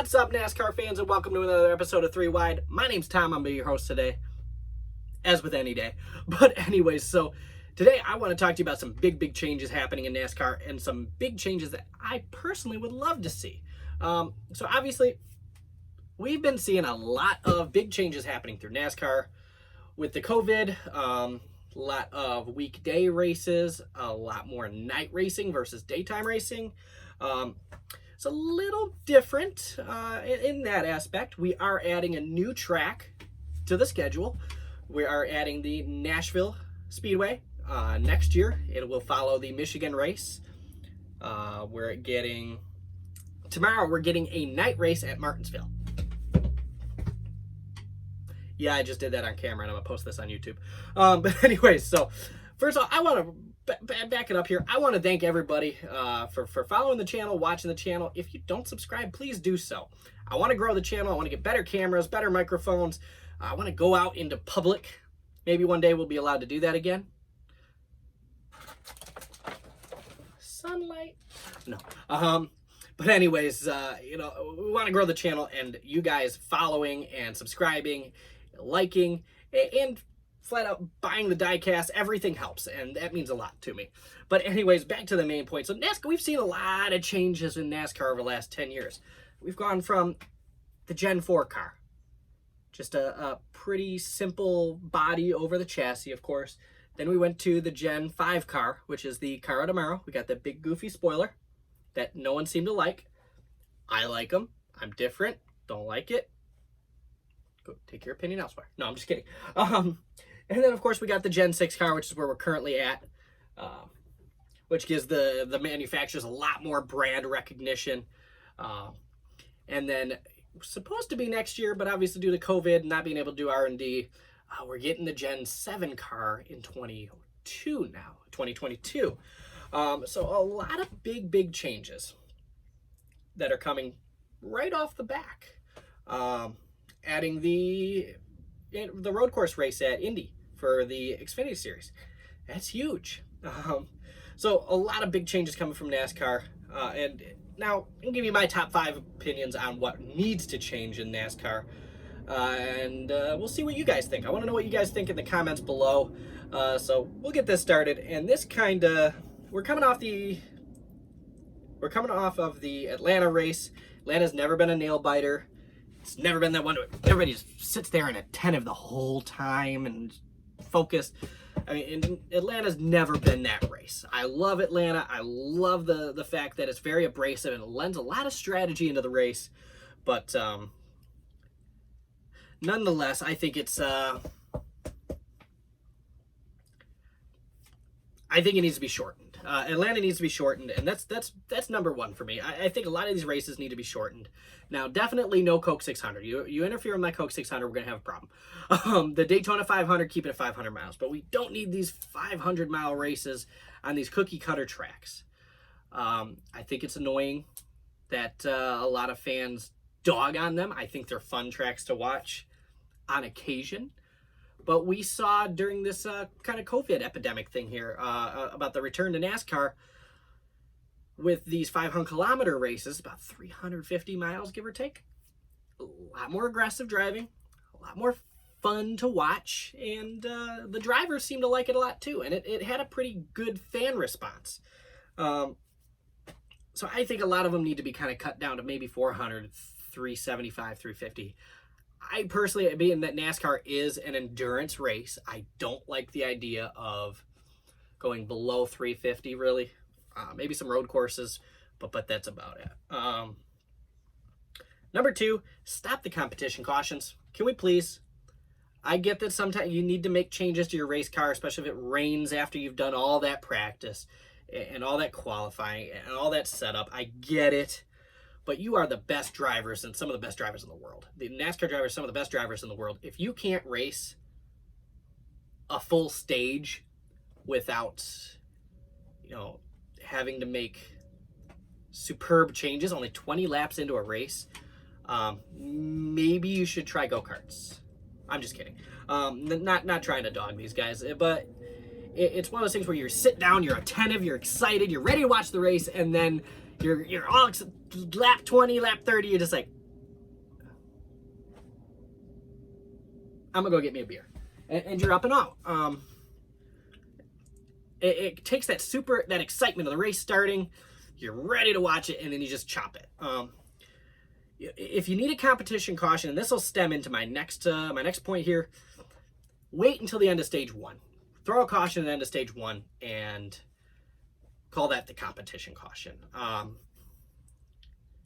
What's up, NASCAR fans, and welcome to another episode of 3 Wide. My name's Tom. I'm your host today, as with any day. But anyways, so today I want to talk to you about some big changes happening in NASCAR and some big changes that I personally would love to see. So obviously, we've been seeing a lot of big changes happening through NASCAR with the COVID. A lot of weekday races, a lot more night racing versus daytime racing. It's a little different in that aspect. We are adding a new track to the schedule. We are adding the Nashville Speedway next year. It will follow the Michigan race. Tomorrow we're getting a night race at Martinsville. Yeah, I just did that on camera, and I'm gonna post this on YouTube. But anyways, so first of all, I want to back it up here. I want to thank everybody for following the channel, watching the channel. If you don't subscribe, please do so. I want to grow the channel. I want to get better cameras, better microphones. I want to go out into public. Maybe one day we'll be allowed to do that again. Sunlight. No. But anyways, we want to grow the channel, and you guys following and subscribing, liking, and flat out buying the diecast, everything helps, and that means a lot to me. But anyways, back to the main point. So NASCAR, we've seen a lot of changes in NASCAR over the last 10 years. We've gone from the Gen 4 car, just a pretty simple body over the chassis, of course. Then we went to the Gen 5 car, which is the car of tomorrow. We got that big goofy spoiler that no one seemed to like. I like them. I'm different. Don't like it. Go take your opinion elsewhere. No, I'm just kidding. And then, of course, we got the Gen 6 car, which is where we're currently at, which gives the manufacturers a lot more brand recognition. And then, supposed to be next year, but obviously due to COVID and not being able to do R&D, we're getting the Gen 7 car in 2022. So a lot of big changes that are coming right off the back. Adding the road course race at Indy for the Xfinity Series. That's huge. So a lot of big changes coming from NASCAR. And now I'll give you my top 5 opinions on what needs to change in NASCAR. And we'll see what you guys think. I want to know what you guys think in the comments below. So we'll get this started. And this we're coming off of the Atlanta race. Atlanta's never been a nail biter. It's never been that one. Everybody just sits there and attentive the whole time and focused. I mean, Atlanta's never been that race. I love Atlanta. I love the fact that it's very abrasive and it lends a lot of strategy into the race. But nonetheless, I think it needs to be shortened. Atlanta needs to be shortened, and that's number one for me. I think a lot of these races need to be shortened. Now, definitely no Coke 600. You interfere with my Coke 600, we're going to have a problem. The Daytona 500, keep it at 500 miles. But we don't need these 500-mile races on these cookie-cutter tracks. I think it's annoying that a lot of fans dog on them. I think they're fun tracks to watch on occasion. But we saw during this kind of COVID epidemic thing here about the return to NASCAR with these 500-kilometer races, about 350 miles, give or take. A lot more aggressive driving, a lot more fun to watch, and the drivers seemed to like it a lot too, and it had a pretty good fan response. So I think a lot of them need to be kind of cut down to maybe 400, 375, 350. I personally, being that NASCAR is an endurance race, I don't like the idea of going below 350, really. Maybe some road courses, but that's about it. Number 2, stop the competition cautions. Can we please? I get that sometimes you need to make changes to your race car, especially if it rains after you've done all that practice and all that qualifying and all that setup. I get it. But you are the best drivers and some of the best drivers in the world. The NASCAR drivers are some of the best drivers in the world. If you can't race a full stage without, having to make superb changes, only 20 laps into a race, maybe you should try go-karts. I'm just kidding. Not trying to dog these guys, but it's one of those things where you sit down, you're attentive, you're excited, you're ready to watch the race, and then you're all lap 20, lap 30, you're just like, I'm gonna go get me a beer, and you're up and out. It takes that excitement of the race starting. You're ready to watch it, and then you just chop it. If you need a competition caution, and this will stem into my next point here, wait until the end of stage 1. Throw a caution at the end of stage 1 and call that the competition caution.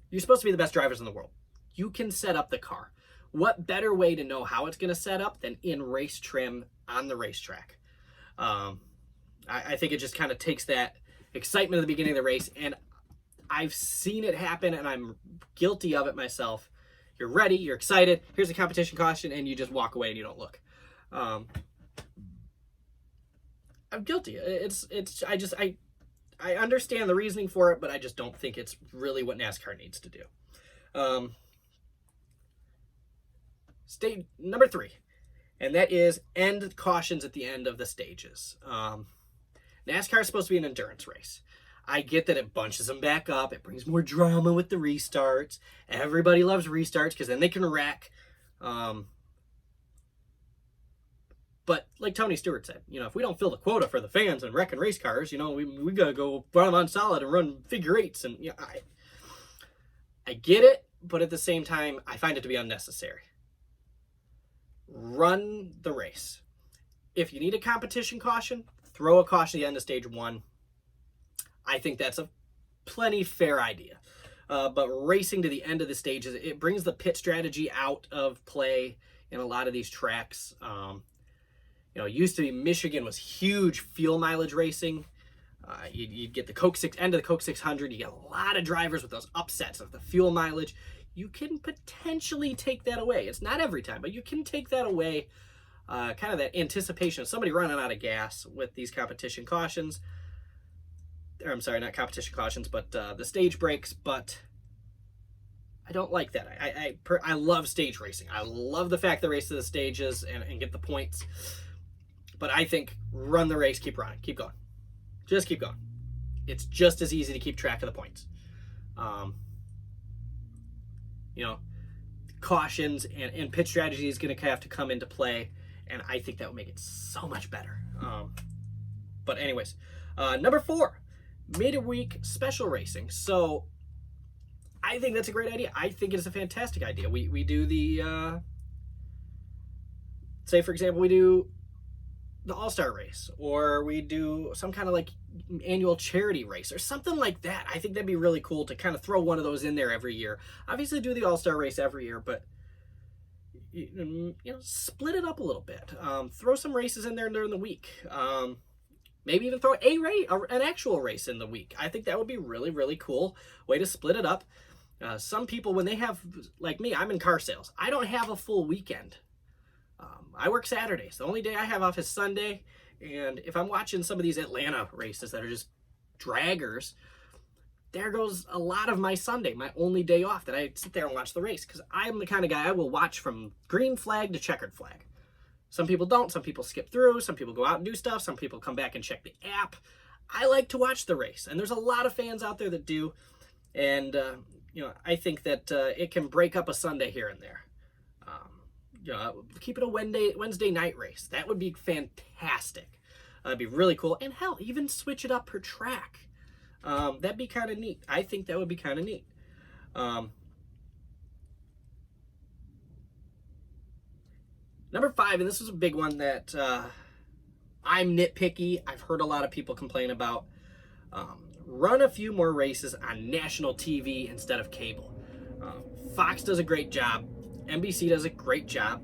You're supposed to be the best drivers in the world. You can set up the car. What better way to know how it's going to set up than in race trim on the racetrack? I think it just kind of takes that excitement at the beginning of the race, and I've seen it happen, and I'm guilty of it myself. You're ready, you're excited, here's a competition caution, and you just walk away and you don't look. I'm guilty. I understand the reasoning for it, but I just don't think it's really what NASCAR needs to do. Stage number 3, and that is end cautions at the end of the stages. NASCAR is supposed to be an endurance race. I get that it bunches them back up. It brings more drama with the restarts. Everybody loves restarts because then they can wreck. But like Tony Stewart said, if we don't fill the quota for the fans and wrecking race cars, we got to go run them on solid and run figure eights. And I get it, but at the same time, I find it to be unnecessary. Run the race. If you need a competition caution, throw a caution at the end of stage 1. I think that's a plenty fair idea. But racing to the end of the stages, it brings the pit strategy out of play in a lot of these tracks. It used to be Michigan was huge fuel mileage racing. You'd get the end of the Coke 600. You get a lot of drivers with those upsets of the fuel mileage. You can potentially take that away. It's not every time, but you can take that away. Kind of that anticipation of somebody running out of gas with these competition cautions. Or, I'm sorry, not competition cautions, but the stage breaks. But I don't like that. I love stage racing. I love the fact that race to the stages and get the points. But I think run the race, keep running, keep going. Just keep going. It's just as easy to keep track of the points. Cautions and pit strategy is going to have to come into play, and I think that would make it so much better. But anyways, number 4, midweek special racing. So I think that's a great idea. I think it's a fantastic idea. We do the, say for example, we do the All-Star race, or we do some kind of like annual charity race or something like that. I think that'd be really cool to kind of throw one of those in there every year. Obviously do the All-Star race every year, but split it up a little bit. Throw some races in there during the week. Maybe even throw an actual race in the week. I think that would be really, really cool way to split it up. Some people, when they have, like me, I'm in car sales. I don't have a full weekend. I work Saturdays. The only day I have off is Sunday. And if I'm watching some of these Atlanta races that are just draggers, there goes a lot of my Sunday, my only day off that I sit there and watch the race. Because I'm the kind of guy I will watch from green flag to checkered flag. Some people don't. Some people skip through. Some people go out and do stuff. Some people come back and check the app. I like to watch the race. And there's a lot of fans out there that do. And, I think that it can break up a Sunday here and there. Keep it a Wednesday night race. That would be fantastic. It'd be really cool. And hell, even switch it up per track. That'd be kind of neat. I think that would be kind of neat. Number 5, and this is a big one that I'm nitpicky. I've heard a lot of people complain about. Run a few more races on national TV instead of cable. Fox does a great job. NBC does a great job.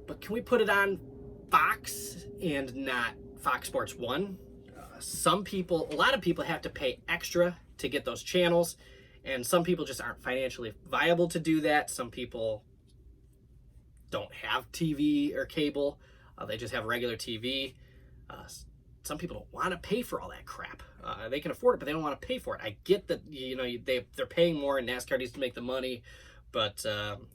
But can we put it on Fox and not Fox Sports 1? A lot of people have to pay extra to get those channels, and some people just aren't financially viable to do that. Some people don't have TV or cable. They just have regular TV. Some people don't want to pay for all that crap. They can afford it, but they don't want to pay for it. I get that, they're paying more and NASCAR needs to make the money. But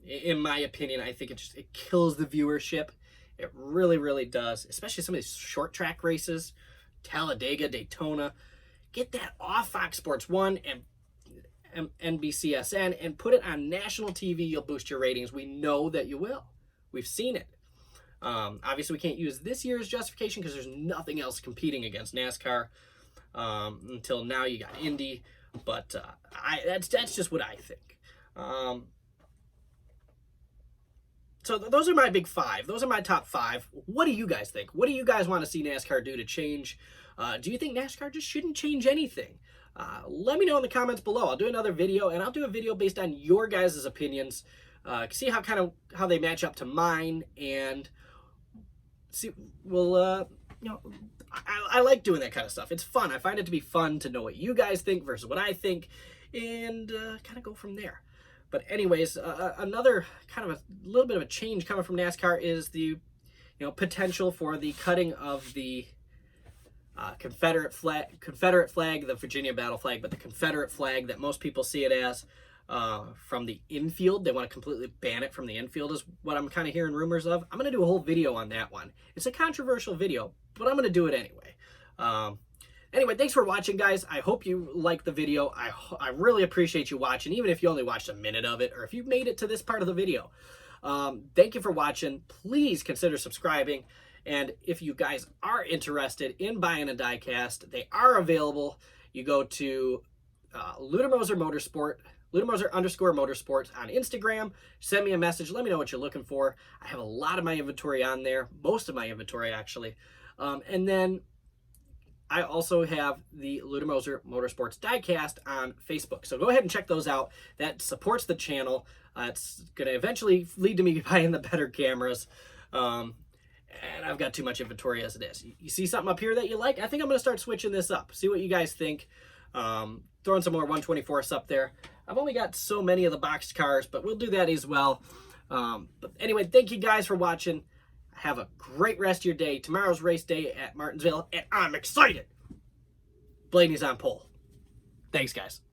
in my opinion, I think it kills the viewership. It really, really does. Especially some of these short track races, Talladega, Daytona. Get that off Fox Sports 1 and NBCSN and put it on national TV. You'll boost your ratings. We know that you will. We've seen it. Obviously, we can't use this year's justification because there's nothing else competing against NASCAR until now. You got Indy, but that's just what I think. So those are my big five. Those are my top five. What do you guys think? What do you guys want to see NASCAR do to change? Do you think NASCAR just shouldn't change anything? Let me know in the comments below. I'll do another video, and I'll do a video based on your guys' opinions. See how they match up to mine, and see. Well, I like doing that kind of stuff. It's fun. I find it to be fun to know what you guys think versus what I think, and kind of go from there. But anyways, another kind of a little bit of a change coming from NASCAR is the potential for the cutting of the Confederate flag, the Virginia battle flag, but the Confederate flag that most people see it as from the infield. They want to completely ban it from the infield is what I'm kind of hearing rumors of. I'm going to do a whole video on that one. It's a controversial video, but I'm going to do it anyway. Anyway, thanks for watching, guys. I hope you liked the video. I really appreciate you watching, even if you only watched a minute of it, or if you made it to this part of the video. Thank you for watching. Please consider subscribing. And if you guys are interested in buying a diecast, they are available. You go to Ludermoser _motorsport on Instagram. Send me a message. Let me know what you're looking for. I have a lot of my inventory on there. Most of my inventory, actually. And then I also have the Ludermoser Motorsports diecast on Facebook. So go ahead and check those out. That supports the channel. It's going to eventually lead to me buying the better cameras. And I've got too much inventory as it is. You see something up here that you like? I think I'm going to start switching this up. See what you guys think. Throwing some more 124s up there. I've only got so many of the boxed cars, but we'll do that as well. But anyway, thank you guys for watching. Have a great rest of your day. Tomorrow's race day at Martinsville, and I'm excited. Blaney's on pole. Thanks, guys.